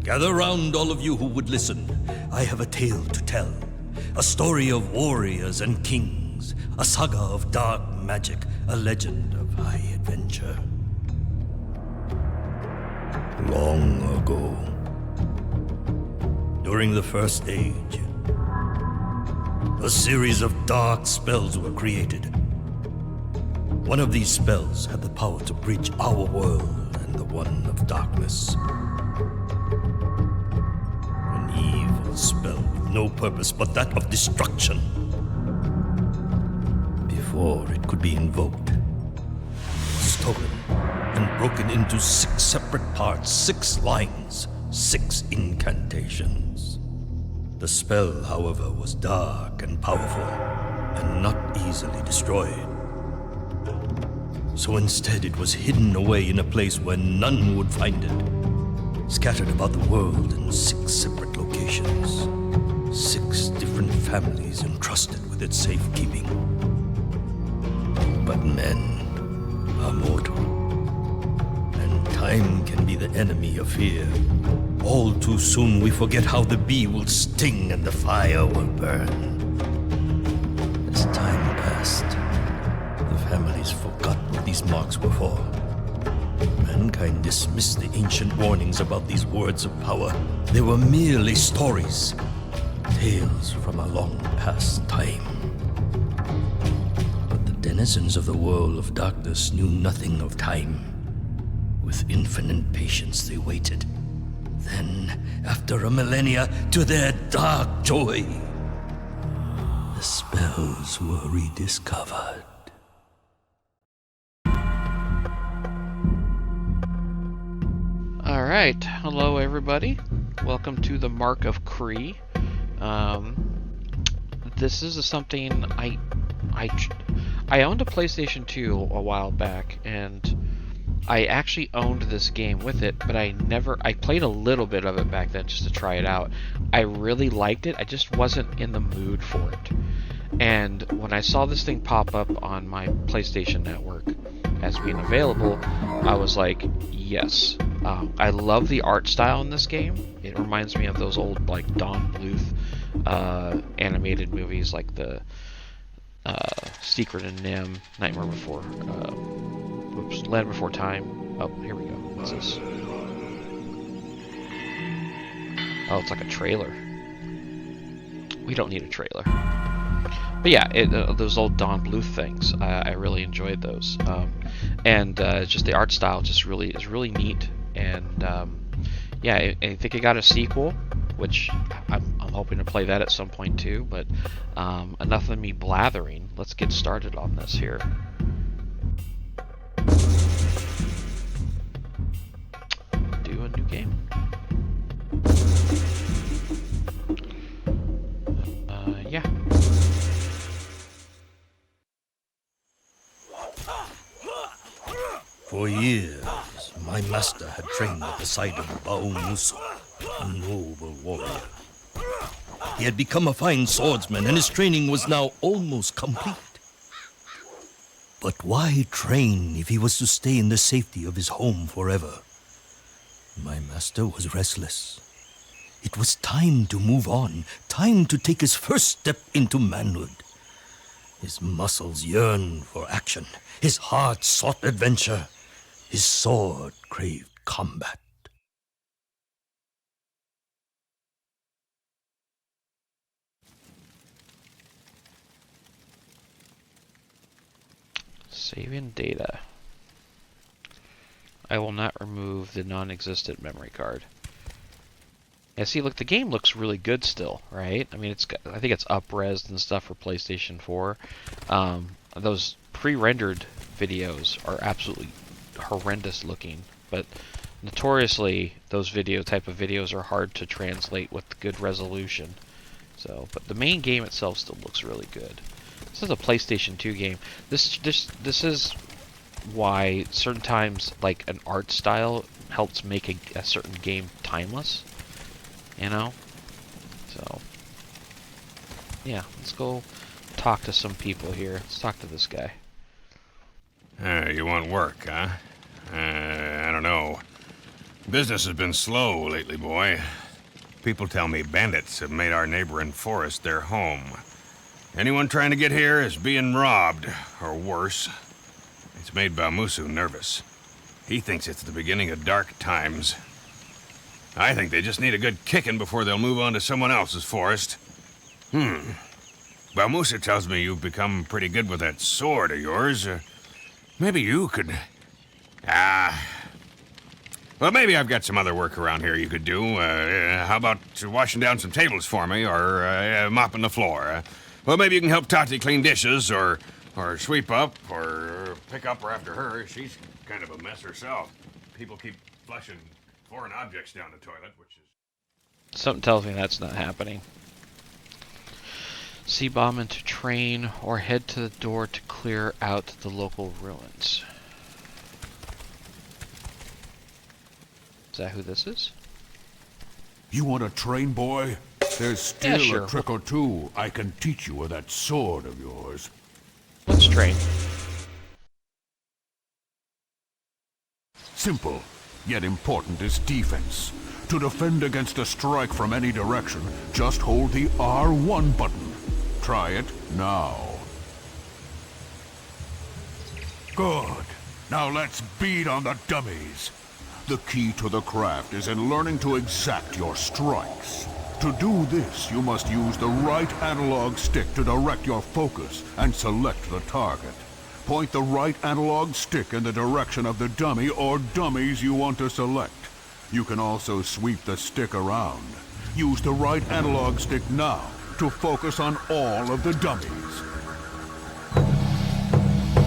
Gather round, all of you who would listen. I have a tale to tell. A story of warriors and kings. A saga of dark magic. A legend of high adventure. Long ago, during the First Age, a series of dark spells were created. One of these spells had the power to bridge our world and the one of darkness. Evil spell with no purpose but that of destruction. Before it could be invoked, it was stolen and broken into 6 separate parts, 6 lines, 6 incantations. The spell, however, was dark and powerful and not easily destroyed. So instead it was hidden away in a place where none would find it. Scattered about the world in 6 separate locations. 6 different families entrusted with its safekeeping. But men are mortal, and time can be the enemy of fear. All too soon we forget how the bee will sting and the fire will burn. As time passed, the families forgot what these marks were for. Mankind dismissed the ancient warnings about these words of power. They were merely stories, tales from a long past time. But the denizens of the world of darkness knew nothing of time. With infinite patience they waited. Then, after a millennia, to their dark joy, the spells were rediscovered. Alright, hello everybody. Welcome to the Mark of Kri. This is something I owned a PlayStation 2 a while back, and I actually owned this game with it, but I played a little bit of it back then just to try it out. I really liked it, I just wasn't in the mood for it. And when I saw this thing pop up on my PlayStation Network as being available, I was like, yes. I love the art style in this game. It reminds me of those old, like, Don Bluth animated movies, like the Secret and Nim, Nightmare Before, Land Before Time. Oh, here we go. What's this? Oh, it's like a trailer. We don't need a trailer. But yeah, those old Don Bluth things, I really enjoyed those. And just the art style just is really neat. And yeah, I think it got a sequel, which I'm hoping to play that at some point too. But enough of me blathering. Let's get started on this here. Do a new game. Yeah. For years, my master had trained at the side of Bao Muso, a noble warrior. He had become a fine swordsman, and his training was now almost complete. But why train if he was to stay in the safety of his home forever? My master was restless. It was time to move on, time to take his first step into manhood. His muscles yearned for action, his heart sought adventure, his sword craved combat. Saving data. I will not remove the non-existent memory card. Yeah, see, look, the game looks really good still, right? I mean, I think it's up-resed and stuff for PlayStation 4. Those pre-rendered videos are absolutely horrendous looking, but notoriously, those type of videos are hard to translate with good resolution. So, but the main game itself still looks really good. This is a PlayStation 2 game. This is why certain times, like, an art style helps make a certain game timeless. You know? So, yeah, let's go talk to some people here. Let's talk to this guy. You want work, huh? I don't know. Business has been slow lately, boy. People tell me bandits have made our neighboring forest their home. Anyone trying to get here is being robbed, or worse. It's made Bamusu nervous. He thinks it's the beginning of dark times. I think they just need a good kicking before they'll move on to someone else's forest. Bamusu tells me you've become pretty good with that sword of yours. Maybe you could... Well, maybe I've got some other work around here you could do. How about washing down some tables for me, or mopping the floor? Well, maybe you can help Tati clean dishes, or sweep up, or pick up after her. She's kind of a mess herself. People keep flushing foreign objects down the toilet, which is... Something tells me that's not happening. C-bomb into train, or head to the door to clear out the local ruins. Is that who this is? You want a train, boy? There's still sure. a trick or two I can teach you with that sword of yours. Let's train. Simple, yet important is defense. To defend against a strike from any direction, just hold the R1 button. Try it now. Good. Now let's beat on the dummies. The key to the craft is in learning to exact your strikes. To do this, you must use the right analog stick to direct your focus and select the target. Point the right analog stick in the direction of the dummy or dummies you want to select. You can also sweep the stick around. Use the right analog stick now to focus on all of the dummies.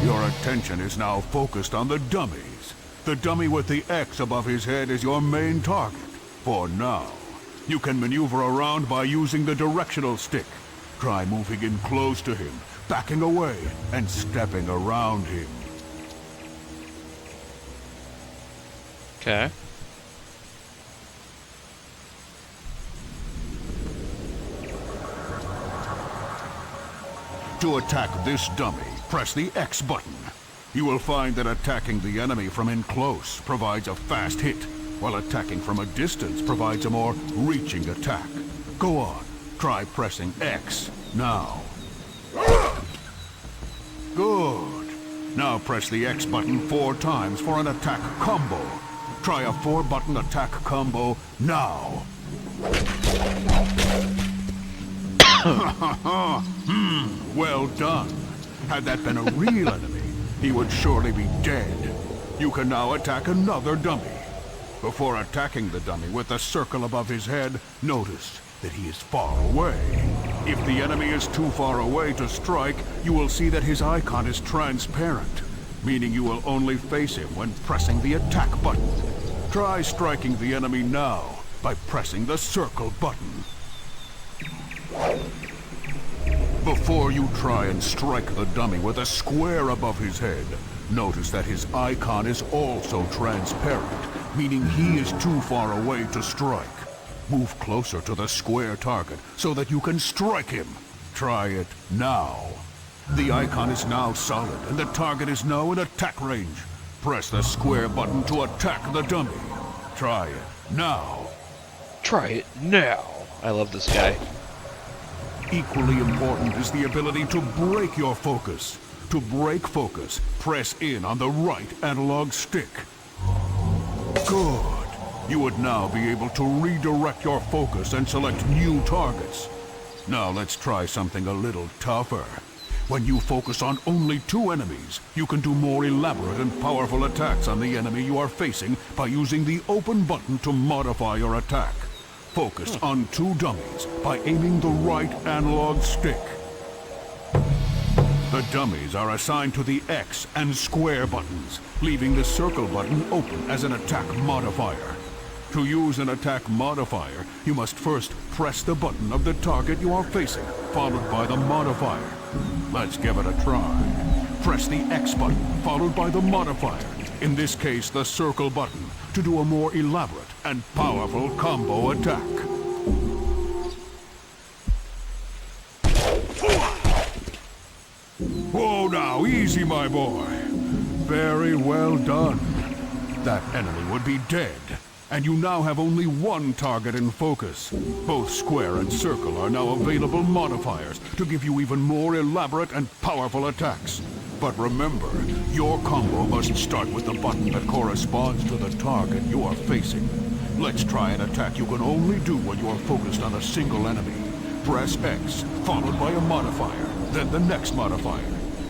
Your attention is now focused on the dummies. The dummy with the X above his head is your main target, for now. You can maneuver around by using the directional stick. Try moving in close to him, backing away, and stepping around him. Okay. To attack this dummy, press the X button. You will find that attacking the enemy from in close provides a fast hit, while attacking from a distance provides a more reaching attack. Go on, try pressing X now. Good. Now press the X button 4 times for an attack combo. Try a 4-button attack combo now. Well done. Had that been a real enemy, he would surely be dead. You can now attack another dummy. Before attacking the dummy with the circle above his head, notice that he is far away. If the enemy is too far away to strike, you will see that his icon is transparent, meaning you will only face him when pressing the attack button. Try striking the enemy now by pressing the circle button. Before you try and strike the dummy with a square above his head, notice that his icon is also transparent, meaning he is too far away to strike. Move closer to the square target so that you can strike him. Try it now. The icon is now solid and the target is now in attack range. Press the square button to attack the dummy. Try it now. Try it now. I love this guy. Equally important is the ability to break your focus. To break focus, press in on the right analog stick. Good. You would now be able to redirect your focus and select new targets. Now let's try something a little tougher. When you focus on only 2 enemies, you can do more elaborate and powerful attacks on the enemy you are facing by using the open button to modify your attack. focus on 2 dummies by aiming the right analog stick. The dummies are assigned to the X and square buttons, leaving the circle button open as an attack modifier. To use an attack modifier, you must first press the button of the target you are facing, followed by the modifier. Let's give it a try. Press the X button, followed by the modifier, in this case the circle button, to do a more elaborate and powerful combo attack. Whoa now, easy my boy. Very well done. That enemy would be dead, and you now have only one target in focus. Both square and circle are now available modifiers to give you even more elaborate and powerful attacks. But remember, your combo must start with the button that corresponds to the target you are facing. Let's try an attack you can only do when you are focused on a single enemy. Press X, followed by a modifier, then the next modifier.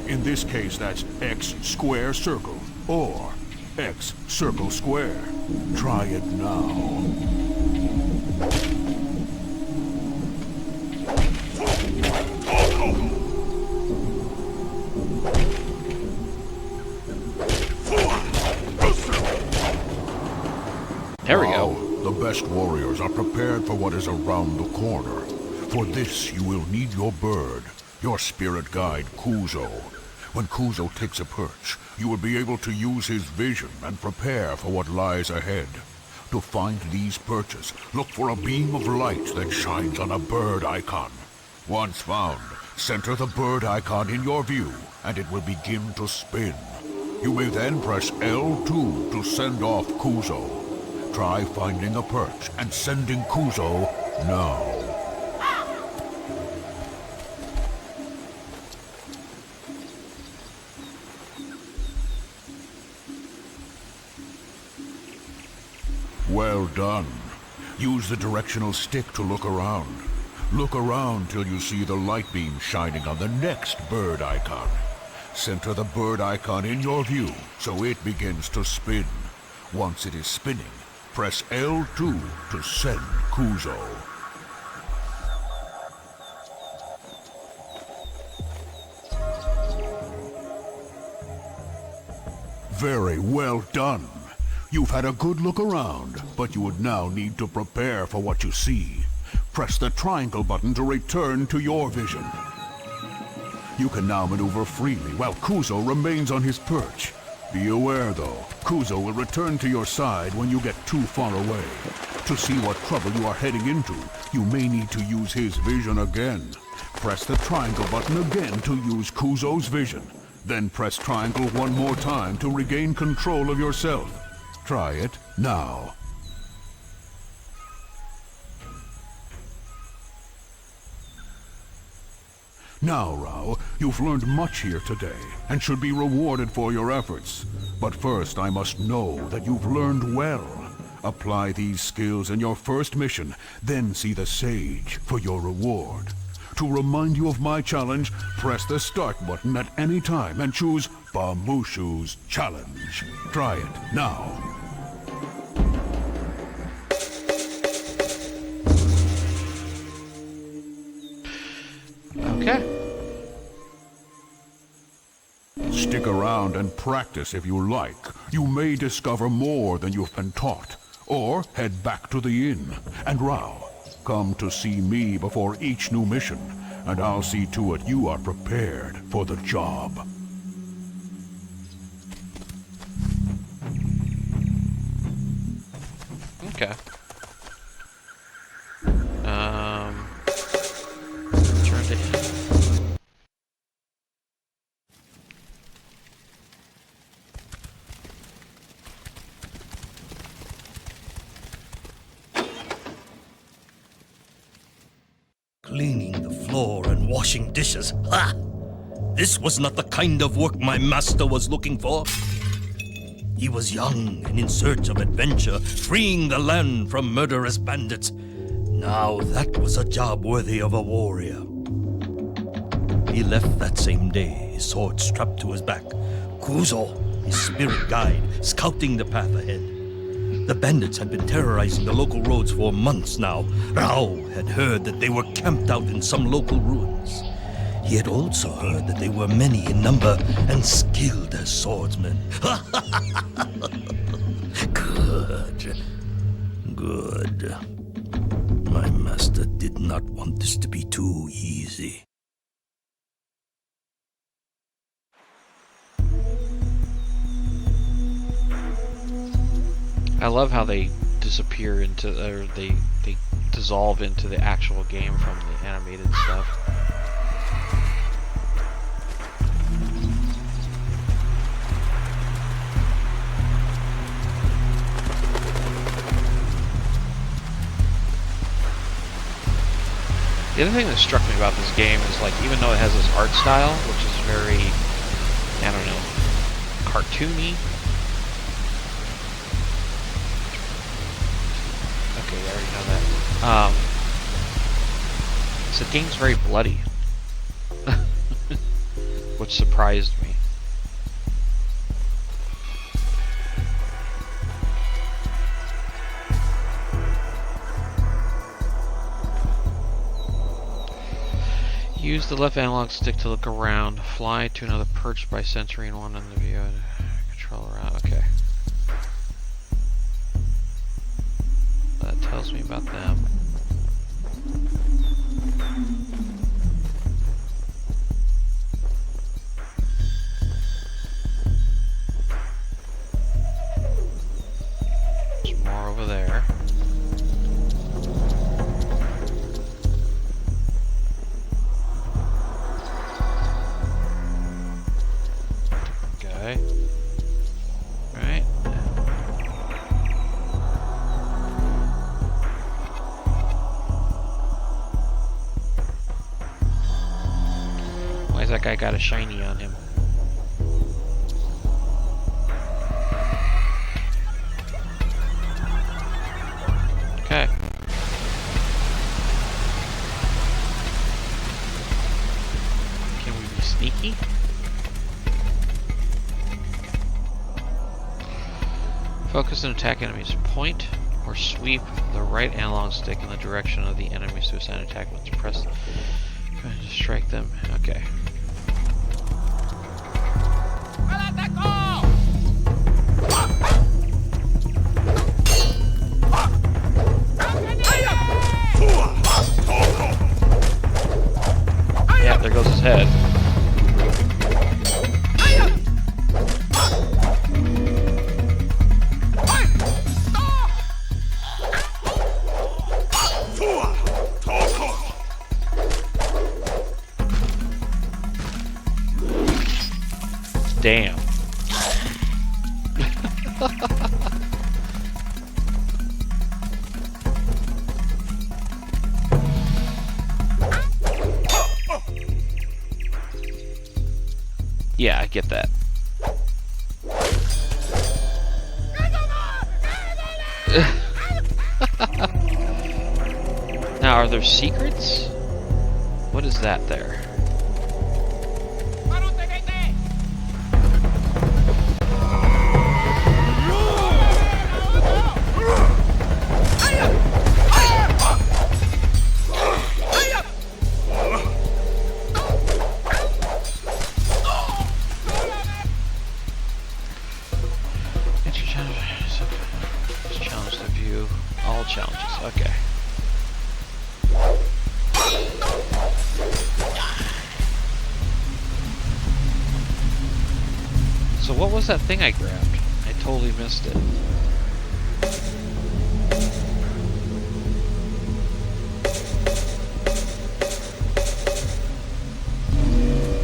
In this case, that's X square circle, or X circle square. Try it now. There we go. The best warriors are prepared for what is around the corner. For this, you will need your bird, your spirit guide, Kuzo. When Kuzo takes a perch, you will be able to use his vision and prepare for what lies ahead. To find these perches, look for a beam of light that shines on a bird icon. Once found, center the bird icon in your view, and it will begin to spin. You may then press L2 to send off Kuzo. Try finding a perch and sending Kuzo now. Well done. Use the directional stick to look around. Look around till you see the light beam shining on the next bird icon. Center the bird icon in your view so it begins to spin. Once it is spinning, press L2 to send Kuzo. Very well done. You've had a good look around, but you would now need to prepare for what you see. Press the triangle button to return to your vision. You can now maneuver freely while Kuzo remains on his perch. Be aware, though, Kuzo will return to your side when you get too far away. To see what trouble you are heading into, you may need to use his vision again. Press the triangle button again to use Kuzo's vision. Then press triangle one more time to regain control of yourself. Try it now. Now, Rao, you've learned much here today, and should be rewarded for your efforts. But first, I must know that you've learned well. Apply these skills in your first mission, then see the sage for your reward. To remind you of my challenge, press the start button at any time and choose Bamushu's Challenge. Try it now. Okay. Stick around and practice if you like. You may discover more than you've been taught. Or head back to the inn. And Rao, come to see me before each new mission, and I'll see to it you are prepared for the job. Okay. Turn to him. Cleaning the floor and washing dishes. Ha! This was not the kind of work my master was looking for. He was young and in search of adventure, freeing the land from murderous bandits. Now that was a job worthy of a warrior. He left that same day, his sword strapped to his back. Kuzo, his spirit guide, scouting the path ahead. The bandits had been terrorizing the local roads for months now. Rao had heard that they were camped out in some local ruins. He had also heard that they were many in number and skilled as swordsmen. Good. Good. My master did not want this to be too easy. I love how they disappear into, or they dissolve into the actual game from the animated stuff. The other thing that struck me about this game is, like, even though it has this art style, which is very, I don't know, cartoony. Okay, I already know that. So the game's very bloody, which surprised me. Use the left analog stick to look around. Fly to another perch by censoring one in the view. Control around. Okay. That tells me about them. There's more over there. Okay. Right. Why's that guy got a shiny on him? Okay. Can we be sneaky? Focus and attack enemies. Point or sweep the right analog stick in the direction of the enemies to assign attack once pressed. Try to strike them. Okay. Yeah, there goes his head. Damn. Yeah, I get that. Now, are there secrets? What is that there? Challenge to view all challenges. Okay. So what was that thing I grabbed? I totally missed it.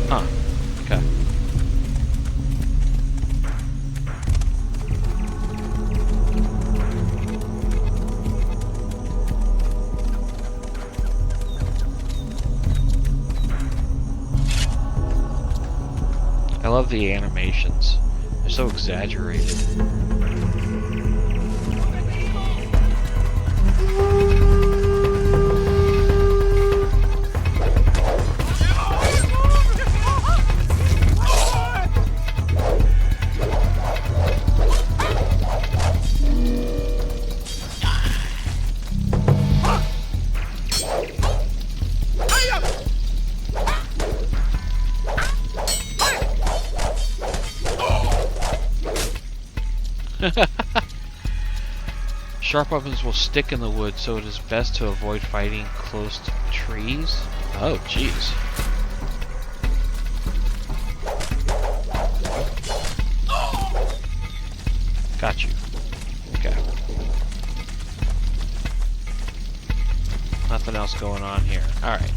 Huh. Okay. I love the animations. They're so exaggerated. Sharp weapons will stick in the wood, so it is best to avoid fighting close to trees. Oh, jeez. Got you. Okay. Nothing else going on here. Alright.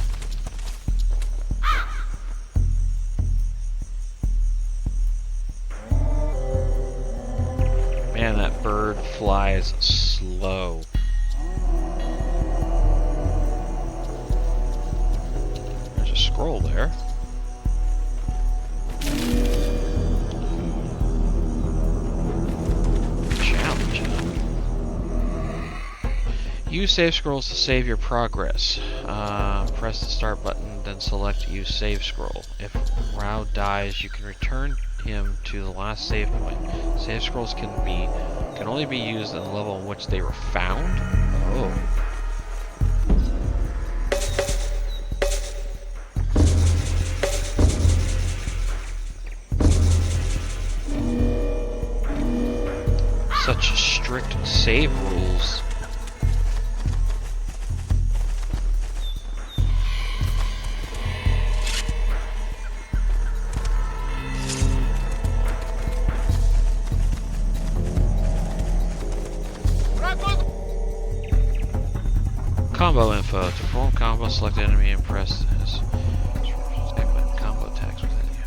Man, that bird flies slow. There's a scroll there. Challenge. Use save scrolls to save your progress. Press the start button, then select use save scroll. If Rao dies, you can return him to the last save point. Save scrolls can only be used in the level in which they were found. Oh. Such strict save rules. Combo info. To perform combo, select enemy and press this. Combo attacks with enemy.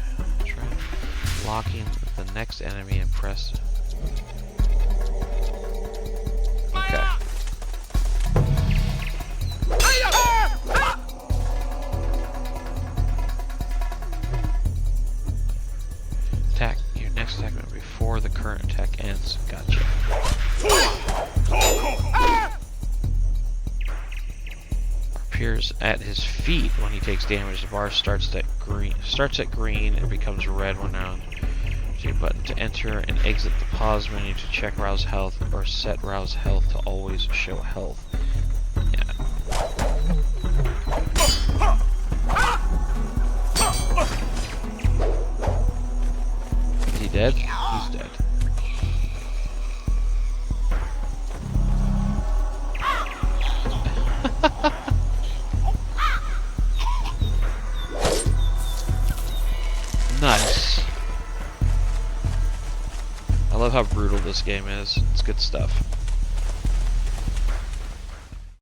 Locking the next enemy and press. Okay. Attack your next attack before the current attack ends. Gotcha. Appears at his feet when he takes damage. The bar starts at green and becomes red when on the button to enter and exit the pause menu to check Rao's health or set Rao's health to always show health. Yeah. Is he dead? He's dead. Nice. I love how brutal this game is. It's good stuff.